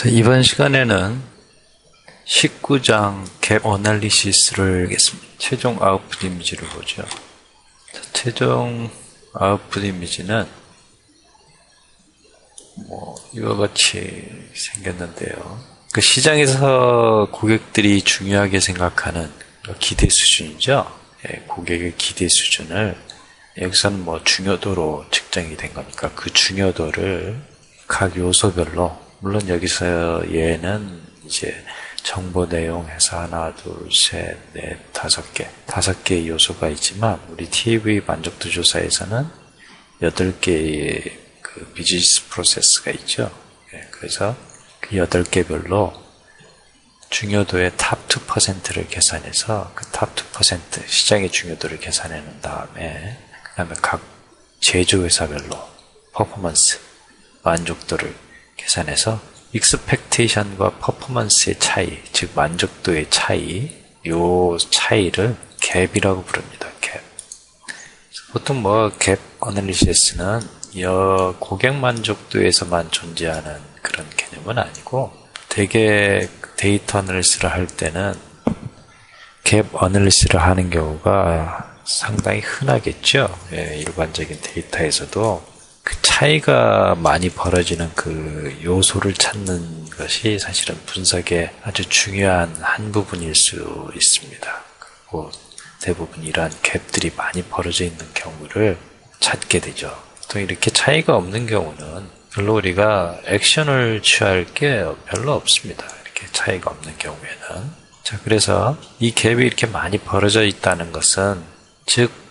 자, 이번 시간에는 19장 갭 어널리시스를 하겠습니다. 최종 아웃풋 이미지를 보죠. 자, 최종 아웃풋 이미지는 이와 같이 생겼는데요. 그 시장에서 고객들이 중요하게 생각하는 기대 수준이죠. 고객의 기대 수준을 여기서는 중요도로 측정이 된 거니까 그 중요도를 각 요소별로, 물론 여기서 얘는 이제 정보 내용 해서 하나, 둘, 셋, 넷, 다섯 개의 요소가 있지만 우리 TAV 만족도 조사에서는 8개의 그 비즈니스 프로세스가 있죠. 그래서 그 8개별로 중요도의 탑 2%를 계산해서 그 탑 2% 시장의 중요도를 계산해 놓은 다음에 그 다음에 각 제조회사별로 퍼포먼스, 만족도를 계산해서 익스펙테이션과 퍼포먼스의 차이, 즉 만족도의 차이, 요 차이를 갭이라고 부릅니다. 갭. 보통 갭 어널리시스는 고객 만족도에서만 존재하는 그런 개념은 아니고, 되게 데이터 어널리시스를 할 때는 갭 어널리시스를 하는 경우가 상당히 흔하겠죠. 일반적인 데이터에서도 그 차이가 많이 벌어지는 그 요소를 찾는 것이 사실은 분석의 아주 중요한 한 부분일 수 있습니다. 그리고 대부분 이러한 갭들이 많이 벌어져 있는 경우를 찾게 되죠. 또 이렇게 차이가 없는 경우는 별로 우리가 액션을 취할 게 별로 없습니다. 이렇게 차이가 없는 경우에는. 자, 그래서 이 갭이 이렇게 많이 벌어져 있다는 것은, 즉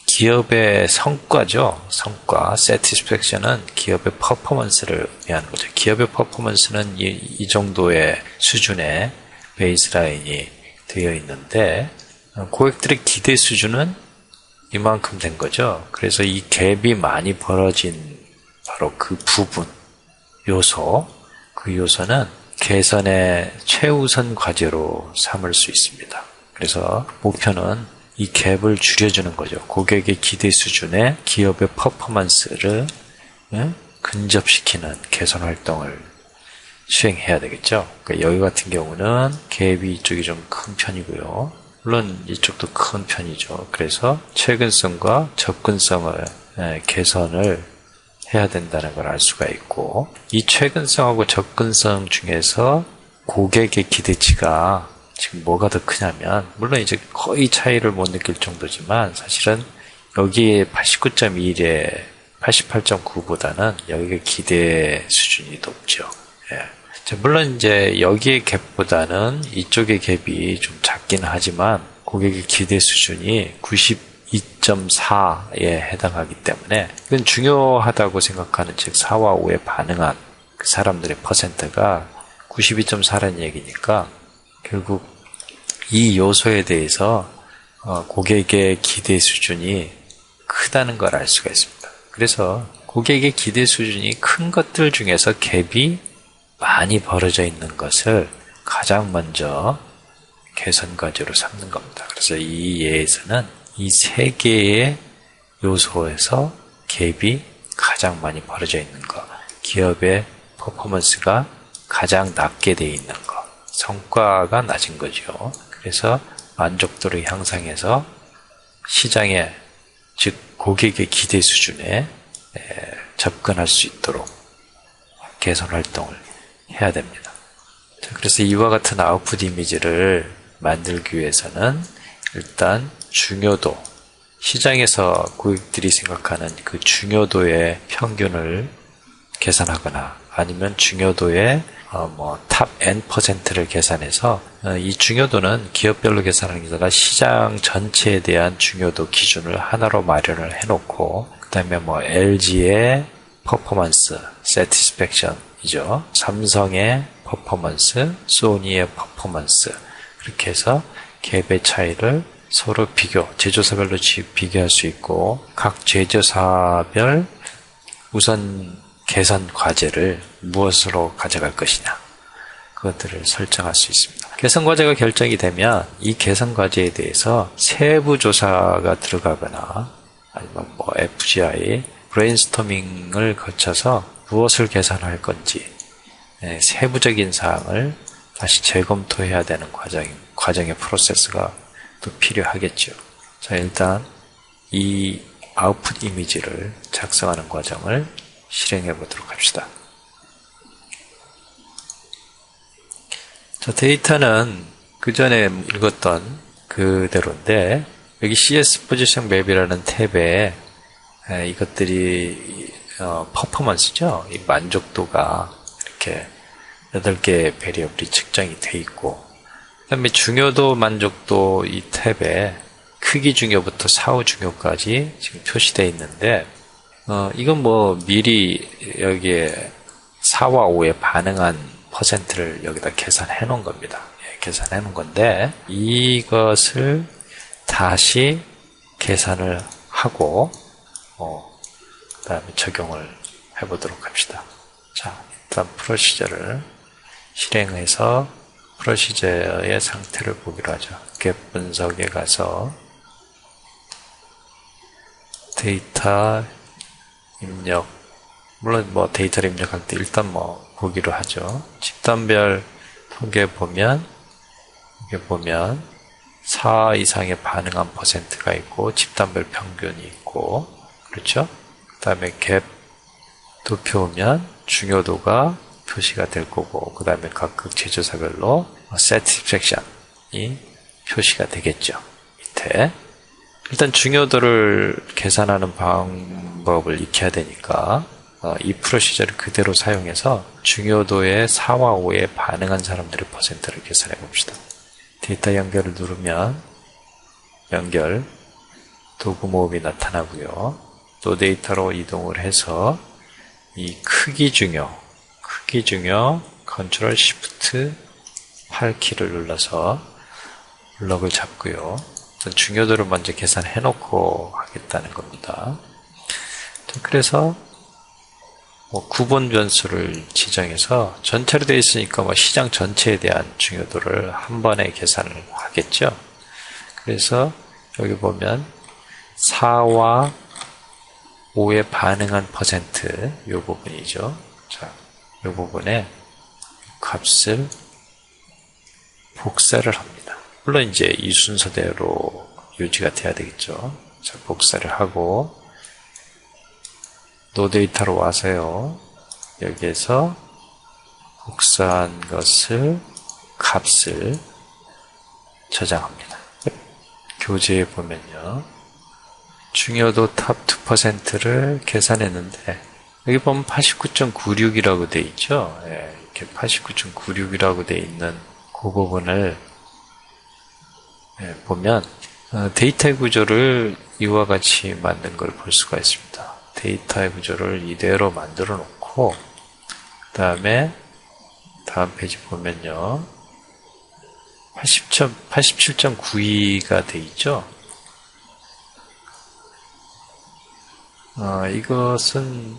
기업의 성과죠. 성과, satisfaction은 기업의 퍼포먼스를 의미하는 거죠. 기업의 퍼포먼스는 이 정도의 수준의 베이스라인이 되어 있는데, 고객들의 기대 수준은 이만큼 된 거죠. 그래서 이 갭이 많이 벌어진 바로 그 부분, 요소, 그 요소는 개선의 최우선 과제로 삼을 수 있습니다. 그래서 목표는 이 갭을 줄여주는 거죠. 고객의 기대 수준에 기업의 퍼포먼스를 근접시키는 개선 활동을 수행해야 되겠죠. 그러니까 여기 같은 경우는 갭이 이쪽이 좀 큰 편이고요. 물론 이쪽도 큰 편이죠. 그래서 최근성과 접근성을 개선을 해야 된다는 걸 알 수가 있고, 이 최근성하고 접근성 중에서 고객의 기대치가 지금 뭐가 더 크냐면, 물론 이제 거의 차이를 못 느낄 정도지만 사실은 여기에 89.1에 88.9보다는 여기가 기대 수준이 높죠. 물론 이제 여기의 갭보다는 이쪽의 갭이 좀 작긴 하지만 고객의 기대 수준이 92.4에 해당하기 때문에 이건 중요하다고 생각하는, 즉 4와 5에 반응한 그 사람들의 퍼센트가 92.4라는 얘기니까, 결국 이 요소에 대해서 고객의 기대 수준이 크다는 걸 알 수가 있습니다. 그래서 고객의 기대 수준이 큰 것들 중에서 갭이 많이 벌어져 있는 것을 가장 먼저 개선 과제로 삼는 겁니다. 그래서 이 예에서는 이 세 개의 요소에서 갭이 가장 많이 벌어져 있는 것, 기업의 퍼포먼스가 가장 낮게 되어 있는 것, 성과가 낮은 거죠. 그래서 만족도를 향상해서 시장에, 즉 고객의 기대 수준에 접근할 수 있도록 개선 활동을 해야 됩니다. 자, 그래서 이와 같은 아웃풋 이미지를 만들기 위해서는 일단 중요도, 시장에서 고객들이 생각하는 그 중요도의 평균을 계산하거나, 아니면 중요도의 탑 N%를 계산해서, 이 중요도는 기업별로 계산하는 게 아니라 시장 전체에 대한 중요도 기준을 하나로 마련을 해놓고, 그 다음에 LG의 퍼포먼스, satisfaction이죠. 삼성의 퍼포먼스, 소니의 퍼포먼스, 그렇게 해서 갭의 차이를 서로 제조사별로 비교할 수 있고, 각 제조사별 우선 개선 과제를 무엇으로 가져갈 것이냐, 그것들을 설정할 수 있습니다. 개선 과제가 결정이 되면 이 개선 과제에 대해서 세부 조사가 들어가거나, 아니면 FGI 브레인스토밍을 거쳐서 무엇을 개선할 건지, 세부적인 사항을 다시 재검토해야 되는 과정의 프로세스가 또 필요하겠죠. 자, 일단 이 아웃풋 이미지를 작성하는 과정을 실행해 보도록 합시다. 자, 데이터는 그 전에 읽었던 그대로인데, 여기 CS 포지션 맵이라는 탭에 이것들이 퍼포먼스죠. 이 만족도가 이렇게 8개의 베리어블이 측정이 돼 있고, 그 다음에 중요도 만족도 이 탭에 크기 중요부터 사후 중요까지 지금 표시되어 있는데, 이건 뭐 미리 여기에 4와 5에 반응한 퍼센트를 여기다 계산해 놓은 겁니다. 계산해 놓은 건데, 이것을 다시 계산을 하고, 그 다음에 적용을 해보도록 합시다. 자, 일단 프로시저를 실행해서 프로시저의 상태를 보기로 하죠. 갭 분석에 가서 데이터 입력, 물론 뭐 데이터를 입력할 때 일단 뭐 보기로 하죠. 집단별 통계 보면, 이게 보면 4 이상의 반응한 퍼센트가 있고 집단별 평균이 있고, 그렇죠? 그 다음에 갭 도표면 중요도가 표시가 될 거고, 그 다음에 각각 제조사별로 satisfaction이 표시가 되겠죠. 밑에 일단 중요도를 계산하는 방법을 익혀야 되니까 이 프로시저를 그대로 사용해서 중요도의 4와 5에 반응한 사람들의 퍼센트를 계산해 봅시다. 데이터 연결을 누르면 연결 도구 모음이 나타나고요. 또 데이터로 이동을 해서 이 크기 중요 컨트롤 시프트 8키를 눌러서 블럭을 잡고요. 중요도를 먼저 계산해 놓고 하겠다는 겁니다. 그래서 뭐 구분 변수를 지정해서 전체로 되어 있으니까 뭐 시장 전체에 대한 중요도를 한 번에 계산을 하겠죠. 그래서 여기 보면 4와 5에 반응한 퍼센트 이 부분이죠. 자, 이 부분에 값을 복사를 합니다. 물론 이제 이 순서대로 유지가 돼야 되겠죠. 자, 복사를 하고 노데이터로 와서요. 여기에서 복사한 것을 값을 저장합니다. 교재에 보면요. 중요도 탑 2%를 계산했는데 여기 보면 89.96이라고 돼 있죠. 이렇게 89.96이라고 돼 있는 그 부분을 보면 데이터의 구조를 이와 같이 만든 걸 볼 수가 있습니다. 데이터의 구조를 이대로 만들어 놓고 그 다음에 다음 페이지 보면요. 87.92가 돼 있죠. 이것은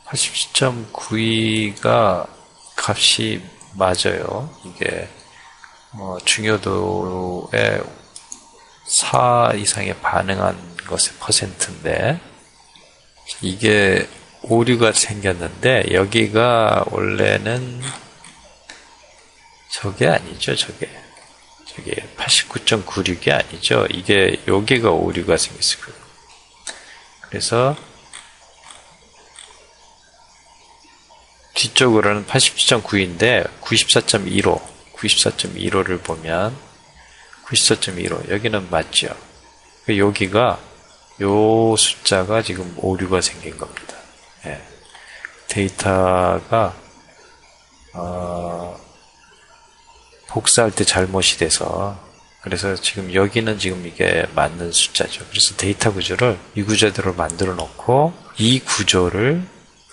87.92가 값이 맞아요. 이게 중요도에 4 이상에 반응한 것의 퍼센트인데 이게 오류가 생겼는데 여기가 원래는 저게 아니죠. 저게 89.96이 아니죠. 이게 여기가 오류가 생겼어요. 그래서 뒤쪽으로는 87.9인데 94.15를 보면 94.15 여기는 맞죠. 여기가 요 숫자가 지금 오류가 생긴 겁니다. 데이터가 복사할 때 잘못이 돼서 그래서 지금 여기는 지금 이게 맞는 숫자죠. 그래서 데이터 구조를 이 구조대로 만들어 놓고 이 구조를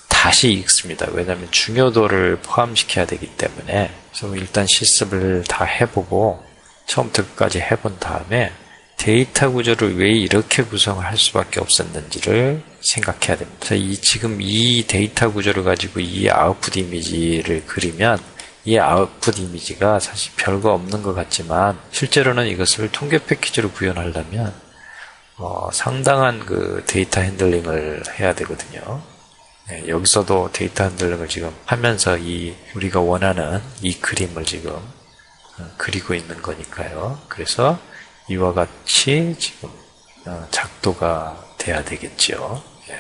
다시 읽습니다. 왜냐하면 중요도를 포함시켜야 되기 때문에. 그래서 일단 실습을 다 해보고 처음부터 끝까지 해본 다음에 데이터 구조를 왜 이렇게 구성을 할 수밖에 없었는지를 생각해야 됩니다. 지금 이 데이터 구조를 가지고 이 아웃풋 이미지를 그리면 이 아웃풋 이미지가 사실 별거 없는 것 같지만 실제로는 이것을 통계 패키지로 구현하려면 상당한 그 데이터 핸들링을 해야 되거든요. 네, 여기서도 데이터 핸들링을 지금 하면서 우리가 원하는 이 그림을 지금 그리고 있는 거니까요. 그래서 이와 같이 지금 작도가 돼야 되겠죠. 예.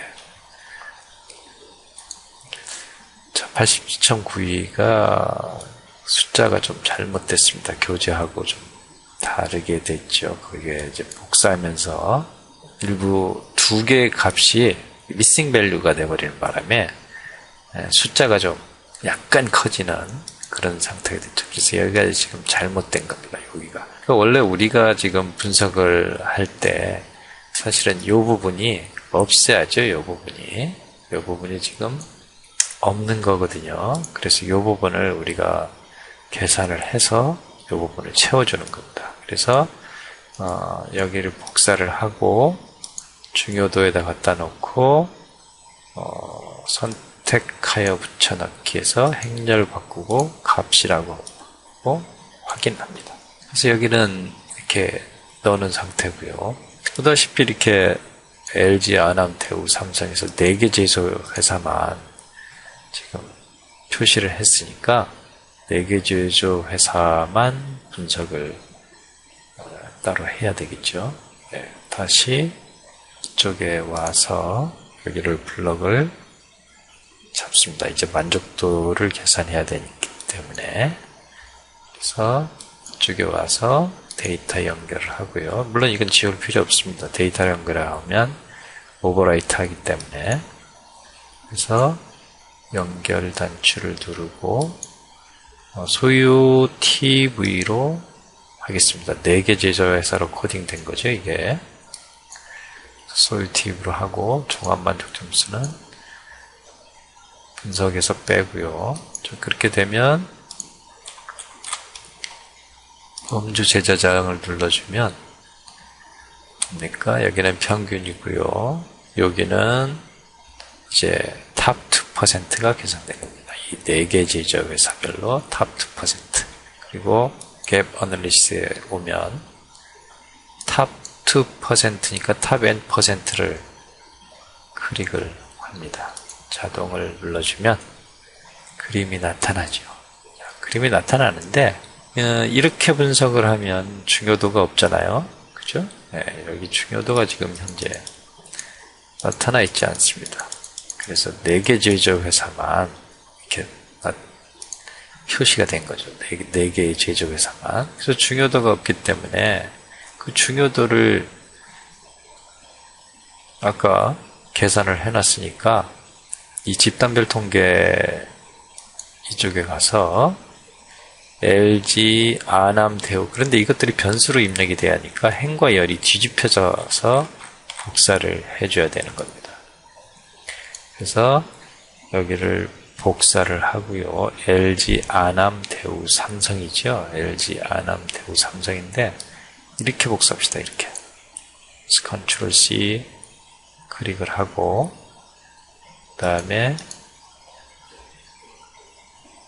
자, 82.92가 숫자가 좀 잘못됐습니다. 교재하고 좀 다르게 됐죠. 그게 이제 복사하면서 일부 두 개의 값이 미싱 밸류가 돼버리는 바람에 숫자가 좀 약간 커지는 그런 상태가 됐죠. 그래서 여기가 지금 잘못된 겁니다. 여기가. 그러니까 원래 우리가 지금 분석을 할 때 사실은 이 부분이 없애야죠. 이 부분이 지금 없는 거거든요. 그래서 이 부분을 우리가 계산을 해서 이 부분을 채워주는 겁니다. 그래서 여기를 복사를 하고 중요도에다 갖다 놓고 선택하여 붙여넣기 해서 행렬 바꾸고 값이라고 하고 확인합니다. 그래서 여기는 이렇게 넣는 상태고요. 보다시피 이렇게 LG, 아남, 대우, 삼성에서 4개 제조 회사만 지금 표시를 했으니까 4개 제조 회사만 분석을 따로 해야 되겠죠. 네, 다시 이쪽에 와서 여기를 블럭을 잡습니다. 이제 만족도를 계산해야 되기 때문에 그래서 이쪽에 와서 데이터 연결을 하고요. 물론 이건 지울 필요 없습니다. 데이터 연결을 하면 오버라이트 하기 때문에 그래서 연결 단추를 누르고 소유 TV로 하겠습니다. 4개 제조회사로 코딩된 거죠. 이게 소유 TV로 하고 종합만족점수는 분석에서 빼고요. 그렇게 되면 범주 제자장을 눌러주면 뭡니까? 여기는 평균이고요. 여기는 이제 탑 2%가 계산된 겁니다. 이 4개 제조 회사별로 탑 2%. 그리고 갭 어널리시스에 오면 탑 2%니까 탑 N%를 클릭을 합니다. 자동을 눌러주면 그림이 나타나죠. 그림이 나타나는데 이렇게 분석을 하면 중요도가 없잖아요. 그죠? 네, 여기 중요도가 지금 현재 나타나 있지 않습니다. 그래서 4개 제조 회사만 이렇게 표시가 된 거죠. 4개의 제조 회사만. 그래서 중요도가 없기 때문에 그 중요도를 아까 계산을 해놨으니까 이 집단별 통계 이쪽에 가서 LG, 아남, 대우 그런데 이것들이 변수로 입력이 돼야 하니까 행과 열이 뒤집혀져서 복사를 해줘야 되는 겁니다. 그래서 여기를 복사를 하고요. LG, 아남, 대우, 삼성이죠. LG, 아남, 대우, 삼성인데 이렇게 복사합시다. 이렇게 Ctrl C 클릭을 하고 그 다음에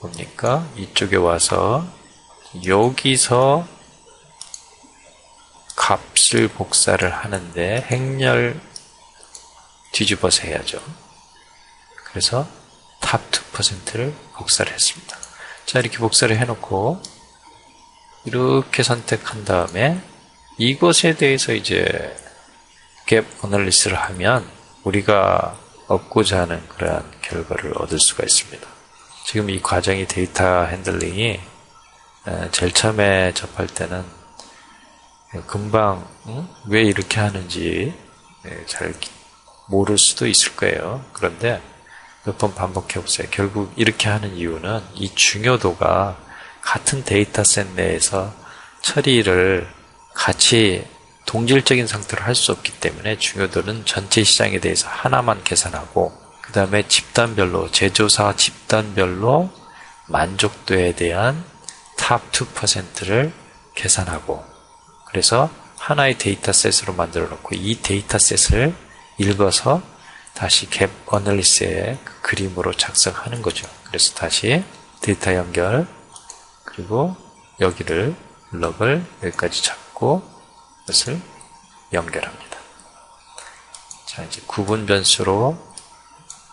뭡니까? 이쪽에 와서 여기서 값을 복사를 하는데 행렬 뒤집어서 해야죠. 그래서 탑 2%를 복사를 했습니다. 자, 이렇게 복사를 해놓고 이렇게 선택한 다음에 이것에 대해서 이제 갭 어널리시스를 하면 우리가 얻고자 하는 그러한 결과를 얻을 수가 있습니다. 지금 이 과정이 데이터 핸들링이 제일 처음에 접할 때는 금방 왜 이렇게 하는지 잘 모를 수도 있을 거예요. 그런데 몇 번 반복해 보세요. 결국 이렇게 하는 이유는 이 중요도가 같은 데이터셋 내에서 처리를 같이 동질적인 상태로 할 수 없기 때문에 중요도는 전체 시장에 대해서 하나만 계산하고 그 다음에 집단별로 제조사 집단별로 만족도에 대한 탑 2%를 계산하고 그래서 하나의 데이터셋으로 만들어 놓고 이 데이터셋을 읽어서 다시 갭 어널리시스의 그 그림으로 작성하는 거죠. 그래서 다시 데이터 연결 그리고 여기를 블럭을 여기까지 잡고 이것을 연결합니다. 자, 이제 구분 변수로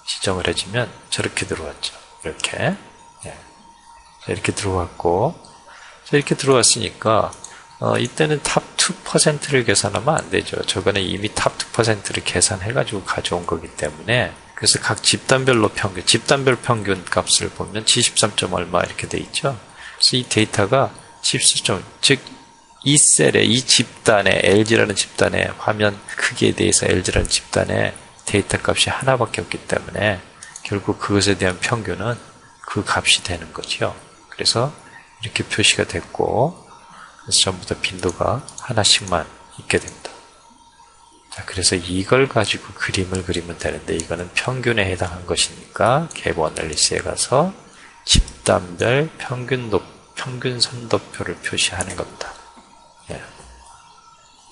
지정을 해주면 저렇게 들어왔죠. 이렇게. 예. 이렇게 들어왔고, 이렇게 들어왔으니까, 이때는 탑 2%를 계산하면 안 되죠. 저거는 이미 탑 2%를 계산해가지고 가져온 거기 때문에, 그래서 각 집단별로 평균, 집단별 평균 값을 보면 73점 얼마 이렇게 돼 있죠. 그래서 이 데이터가 74점, 즉, 이 셀에, 이 집단의, LG라는 집단의 화면 크기에 대해서 LG라는 집단의 데이터 값이 하나밖에 없기 때문에 결국 그것에 대한 평균은 그 값이 되는 거죠. 그래서 이렇게 표시가 됐고, 그래서 전부 다 빈도가 하나씩만 있게 됩니다. 자, 그래서 이걸 가지고 그림을 그리면 되는데, 이거는 평균에 해당한 것이니까 갭 어널리시스에 가서 집단별 평균 선도표를 표시하는 겁니다. 예.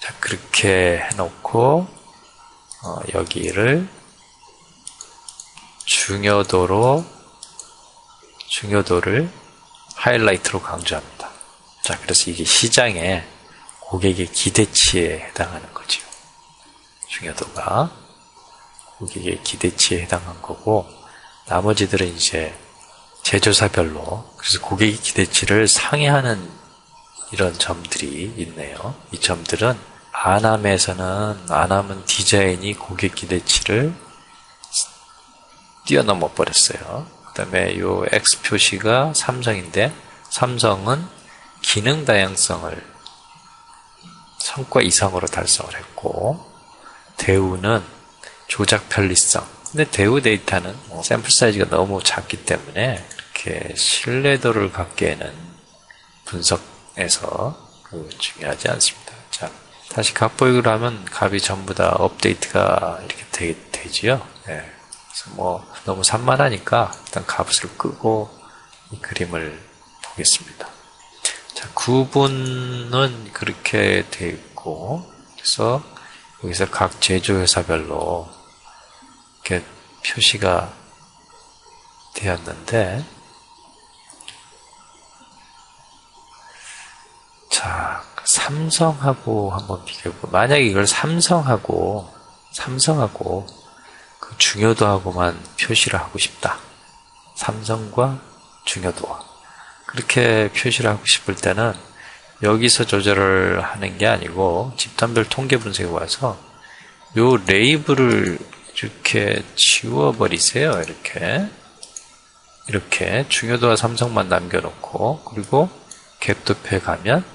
자, 그렇게 해놓고 여기를 중요도를 하이라이트로 강조합니다. 자, 그래서 이게 시장의 고객의 기대치에 해당하는 거죠. 중요도가 고객의 기대치에 해당한 거고, 나머지들은 이제 제조사별로, 그래서 고객의 기대치를 상회하는 이런 점들이 있네요. 이 점들은 아남은 디자인이 고객 기대치를 뛰어넘어 버렸어요. 그 다음에 요 X 표시가 삼성인데, 삼성은 기능 다양성을 성과 이상으로 달성을 했고, 대우는 조작 편리성. 근데 대우 데이터는 샘플 사이즈가 너무 작기 때문에 이렇게 신뢰도를 갖기에는 분석에서 중요하지 않습니다. 자, 다시 값보익을 하면 값이 전부 다 업데이트가 이렇게 되지요. 네. 그래서 너무 산만하니까 일단 값을 끄고 이 그림을 보겠습니다. 자, 구분은 그렇게 되어 있고, 그래서 여기서 각 제조회사별로 이렇게 표시가 되었는데, 자, 삼성하고 한번 비교해보고, 만약에 이걸 삼성하고 그 중요도하고만 표시를 하고 싶다. 삼성과 중요도와. 그렇게 표시를 하고 싶을 때는 여기서 조절을 하는 게 아니고 집단별 통계 분석에 와서 요 레이블을 이렇게 지워버리세요. 이렇게 중요도와 삼성만 남겨놓고, 그리고 갭도표에 가면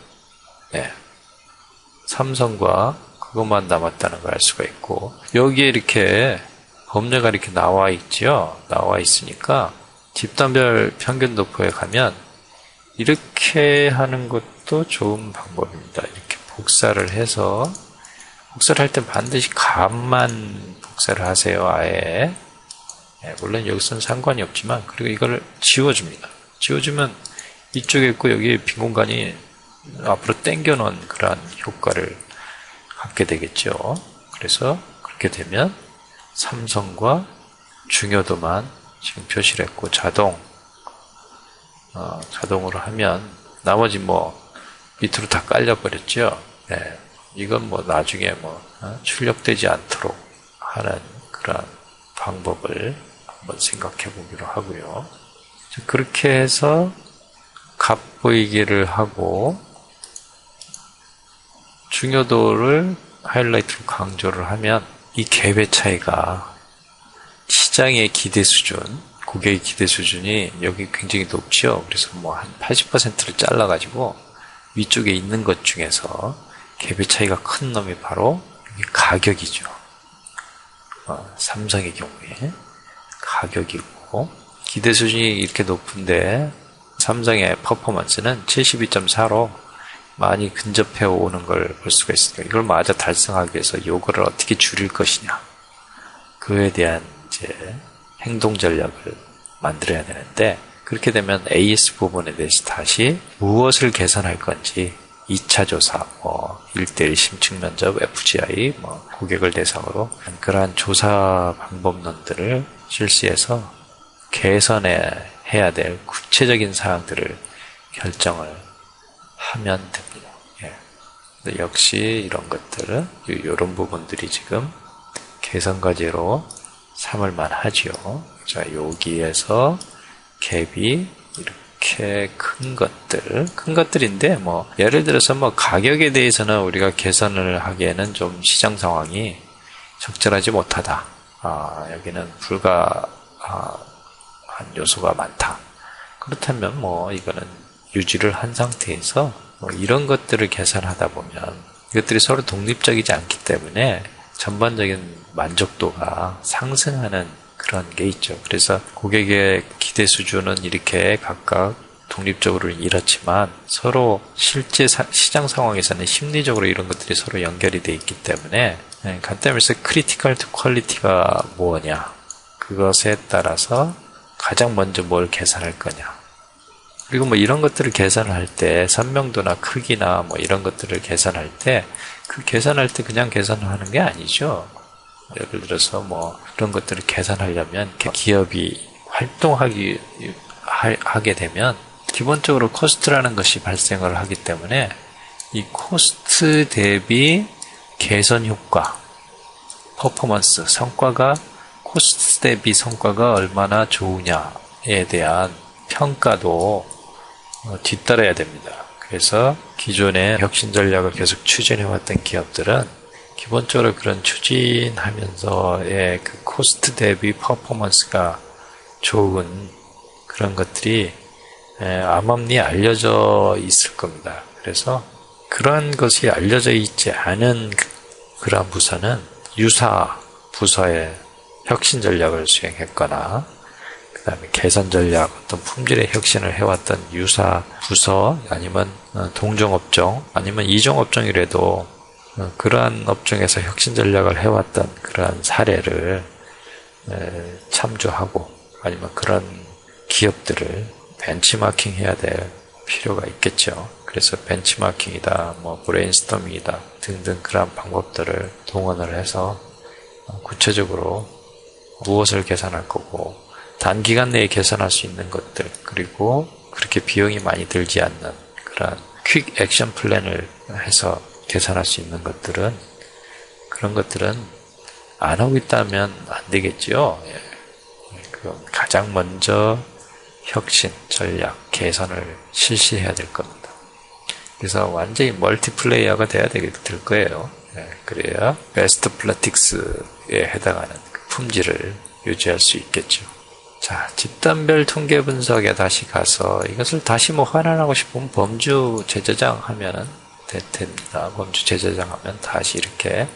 삼성과 그것만 남았다는 걸 알 수가 있고, 여기에 이렇게 범례가 이렇게 나와 있죠. 나와 있으니까 집단별 평균 도표에 가면 이렇게 하는 것도 좋은 방법입니다. 이렇게 복사를 해서, 복사를 할 때 반드시 값만 복사를 하세요. 아예. 물론 여기서는 상관이 없지만, 그리고 이걸 지워줍니다. 지워주면 이쪽에 있고 여기 빈 공간이 앞으로 당겨 놓은 그러한 효과를 갖게 되겠죠. 그래서 그렇게 되면 삼성과 중요도만 지금 표시를 했고, 자동으로 하면 나머지 밑으로 다 깔려버렸죠. 네. 이건 나중에 출력되지 않도록 하는 그런 방법을 한번 생각해 보기로 하고요. 그렇게 해서 값 보이기를 하고, 중요도를 하이라이트로 강조를 하면 이 갭의 차이가 시장의 기대 수준, 고객의 기대 수준이 여기 굉장히 높죠. 그래서 한 80%를 잘라가지고 위쪽에 있는 것 중에서 갭의 차이가 큰 놈이 바로 여기 가격이죠. 삼성의 경우에 가격이고, 기대 수준이 이렇게 높은데 삼성의 퍼포먼스는 72.4로 많이 근접해 오는 걸 볼 수가 있으니까, 이걸 마저 달성하기 위해서 요거를 어떻게 줄일 것이냐, 그에 대한 이제 행동 전략을 만들어야 되는데, 그렇게 되면 AS 부분에 대해서 다시 무엇을 개선할 건지 2차 조사, 1대1 심층 면접, FGI, 고객을 대상으로 그러한 조사 방법론들을 실시해서 개선해야 될 구체적인 사항들을 결정을 하면 됩니다. 근데 역시 이런 것들은, 이런 부분들이 지금 개선 과제로 삼을만 하죠. 자, 여기에서 갭이 이렇게 큰 것들인데, 뭐, 예를 들어서 뭐, 가격에 대해서는 우리가 개선을 하기에는 좀 시장 상황이 적절하지 못하다. 여기는 불가한 요소가 많다. 그렇다면 뭐, 이거는 유지를 한 상태에서 뭐 이런 것들을 계산하다 보면 이것들이 서로 독립적이지 않기 때문에 전반적인 만족도가 상승하는 그런 게 있죠. 그래서 고객의 기대 수준은 이렇게 각각 독립적으로 이렇지만 서로 실제 시장 상황에서는 심리적으로 이런 것들이 서로 연결이 돼 있기 때문에 간단히 말해서 크리티컬 투 퀄리티가 뭐냐, 그것에 따라서 가장 먼저 뭘 계산할 거냐, 그리고 뭐 이런 것들을 계산을 할 때 선명도나 크기나 뭐 이런 것들을 계산할 때 그 계산할 때 그냥 계산을 하는 게 아니죠. 예를 들어서 뭐 그런 것들을 계산하려면 기업이 하게 되면 기본적으로 코스트라는 것이 발생을 하기 때문에 이 코스트 대비 개선 효과, 퍼포먼스, 성과가 코스트 대비 성과가 얼마나 좋으냐에 대한 평가도 뒤따라야 됩니다. 그래서 기존의 혁신 전략을 계속 추진해왔던 기업들은 기본적으로 그런 추진하면서의 그 코스트 대비 퍼포먼스가 좋은 그런 것들이 암암리에 알려져 있을 겁니다. 그래서 그런 것이 알려져 있지 않은 그런 부서는 유사 부서의 혁신 전략을 수행했거나 그 다음에 개선 전략, 어떤 품질의 혁신을 해왔던 유사 부서 아니면 동종업종 아니면 이종업종이라도 그러한 업종에서 혁신 전략을 해왔던 그러한 사례를 참조하고 아니면 그런 기업들을 벤치마킹 해야 될 필요가 있겠죠. 그래서 벤치마킹이다, 뭐 브레인스토밍이다 등등 그러한 방법들을 동원을 해서 구체적으로 무엇을 개선할 거고 단기간 내에 개선할 수 있는 것들, 그리고 그렇게 비용이 많이 들지 않는 그런 퀵 액션 플랜을 해서 개선할 수 있는 것들은, 그런 것들은 안 하고 있다면 안 되겠죠. 가장 먼저 혁신, 전략, 개선을 실시해야 될 겁니다. 그래서 완전히 멀티플레이어가 돼야 될 거예요. 그래야 베스트 플래틱스에 해당하는 품질을 유지할 수 있겠죠. 자, 집단별 통계 분석에 다시 가서 이것을 다시 뭐 환원하고 싶으면 범주 재저장하면 될 텐니다. 범주 재저장하면 다시 이렇게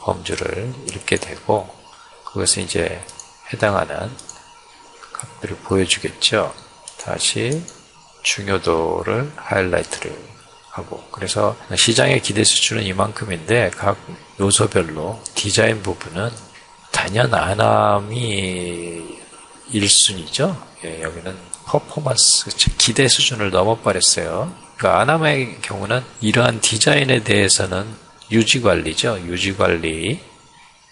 범주를 읽게 되고 그것은 이제 해당하는 값들을 보여주겠죠. 다시 중요도를 하이라이트를 하고, 그래서 시장의 기대 수준은 이만큼인데 각 요소별로 디자인 부분은 단연 안함이 1순위죠. 여기는 퍼포먼스, 즉 기대 수준을 넘어버렸어요. 그러니까 안함의 경우는 이러한 디자인에 대해서는 유지관리죠. 유지관리.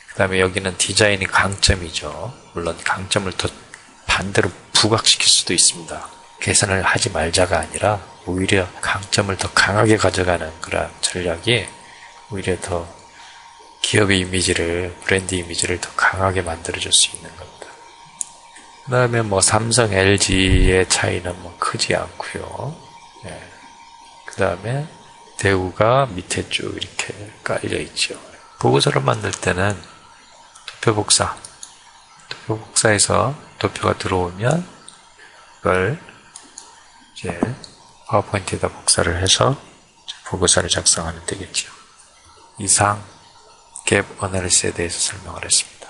그 다음에 여기는 디자인이 강점이죠. 물론 강점을 더 반대로 부각시킬 수도 있습니다. 개선을 하지 말자가 아니라 오히려 강점을 더 강하게 가져가는 그런 전략이 오히려 더 기업의 이미지를, 브랜드 이미지를 더 강하게 만들어줄 수 있는 겁니다. 그 다음에 뭐 삼성, LG의 차이는 뭐 크지 않고요. 그 다음에 대우가 밑에 쭉 이렇게 깔려 있죠. 보고서를 만들 때는 도표복사에서 도표가 들어오면 그걸 이제 파워포인트에다 복사를 해서 보고서를 작성하면 되겠죠. 이상 갭 어널리시스에 대해서 설명을 했습니다.